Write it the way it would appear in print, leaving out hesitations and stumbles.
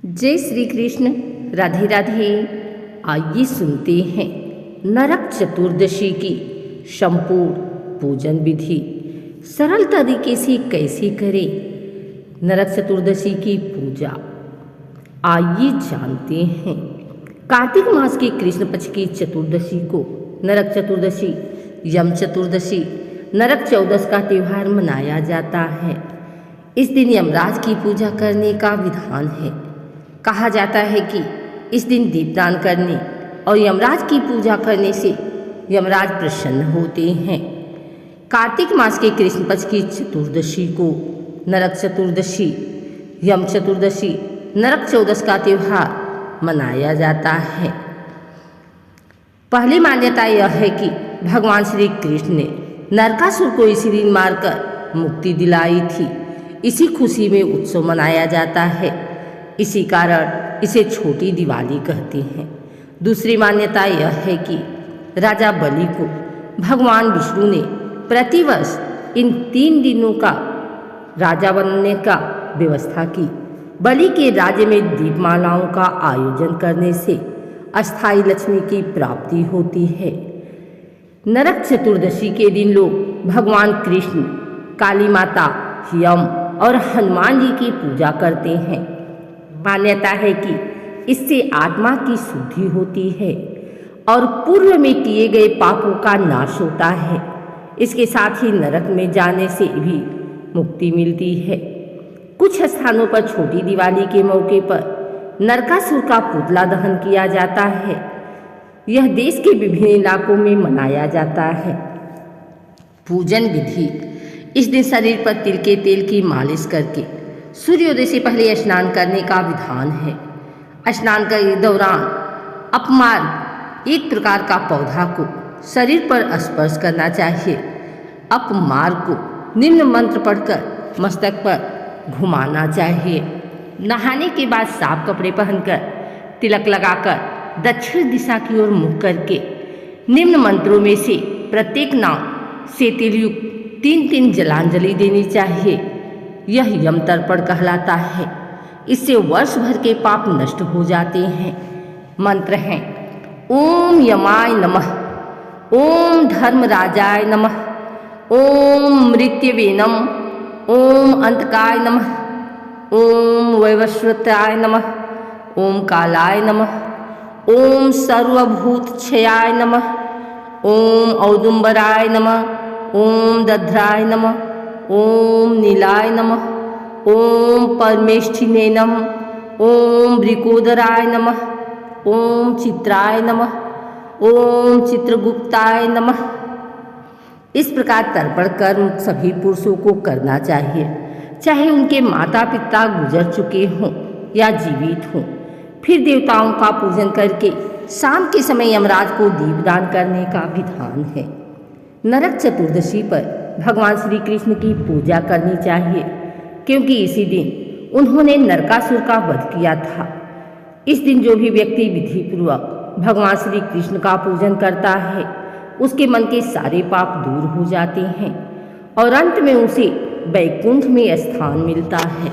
जय श्री कृष्ण। राधे राधे। आइए सुनते हैं नरक चतुर्दशी की संपूर्ण पूजन विधि सरल तरीके से कैसे करें नरक चतुर्दशी की पूजा। आइए जानते हैं। कार्तिक मास के कृष्ण पक्ष की चतुर्दशी को नरक चतुर्दशी, यम चतुर्दशी, नरक चौदस का त्यौहार मनाया जाता है। इस दिन यमराज की पूजा करने का विधान है। कहा जाता है कि इस दिन दीपदान करने और यमराज की पूजा करने से यमराज प्रसन्न होते हैं। कार्तिक मास के कृष्ण पक्ष की चतुर्दशी को नरक चतुर्दशी, यम चतुर्दशी, नरक चौदस का त्यौहार मनाया जाता है। पहली मान्यता यह है कि भगवान श्री कृष्ण ने नरकासुर को इसी दिन मारकर मुक्ति दिलाई थी। इसी खुशी में उत्सव मनाया जाता है। इसी कारण इसे छोटी दिवाली कहते हैं। दूसरी मान्यता यह है कि राजा बलि को भगवान विष्णु ने प्रतिवर्ष इन 3 दिनों का राजा बनने का व्यवस्था की। बलि के राज्य में दीपमालाओं का आयोजन करने से अस्थायी लक्ष्मी की प्राप्ति होती है। नरक चतुर्दशी के दिन लोग भगवान कृष्ण, काली माता, यम और हनुमान जी की पूजा करते हैं। मान्यता है कि इससे आत्मा की शुद्धि होती है और पूर्व में किए गए पापों का नाश होता है। इसके साथ ही नरक में जाने से भी मुक्ति मिलती है। कुछ स्थानों पर छोटी दिवाली के मौके पर नरकासुर का पुतला दहन किया जाता है। यह देश के विभिन्न इलाकों में मनाया जाता है। पूजन विधि। इस दिन शरीर पर तिल के तेल की मालिश करके सूर्योदय से पहले स्नान करने का विधान है। स्नान के दौरान अपमार्ग एक प्रकार का पौधा को शरीर पर स्पर्श करना चाहिए। अपमार्ग को निम्न मंत्र पढ़कर मस्तक पर घुमाना चाहिए। नहाने के बाद साफ कपड़े पहनकर तिलक लगाकर दक्षिण दिशा की ओर मुख करके निम्न मंत्रों में से प्रत्येक नाम से तिलयुक्त 3-3 जलांजलि देनी चाहिए। यह यम तर्पण कहलाता है। इससे वर्ष भर के पाप नष्ट हो जाते हैं। मंत्र हैं: ओम यमाय नमः, ओम धर्मराजाय नमः, ओम मृत्युवे नमः, ओम अंतकाय नमः, ओम वैवस्वताय नमः, ओम कालाय नमः, ओम सर्वभूतक्षयाय नमः, ओम औदुंबराय नमः, ओम दध्राय नमः, ओम नीलाय नमः, ओम परमेष्ठिने नमः, ओम वृकोदराय नमः, ओम चित्राय नमः, ओम चित्रगुप्ताय नमः। इस प्रकार तर्पण कर्म सभी पुरुषों को करना चाहिए, चाहे उनके माता पिता गुजर चुके हों या जीवित हों। फिर देवताओं का पूजन करके शाम के समय यमराज को दीपदान करने का विधान है। नरक चतुर्दशी पर भगवान श्री कृष्ण की पूजा करनी चाहिए, क्योंकि इसी दिन उन्होंने नरकासुर का वध किया था। इस दिन जो भी व्यक्ति विधिपूर्वक भगवान श्री कृष्ण का पूजन करता है, उसके मन के सारे पाप दूर हो जाते हैं और अंत में उसे वैकुंठ में स्थान मिलता है।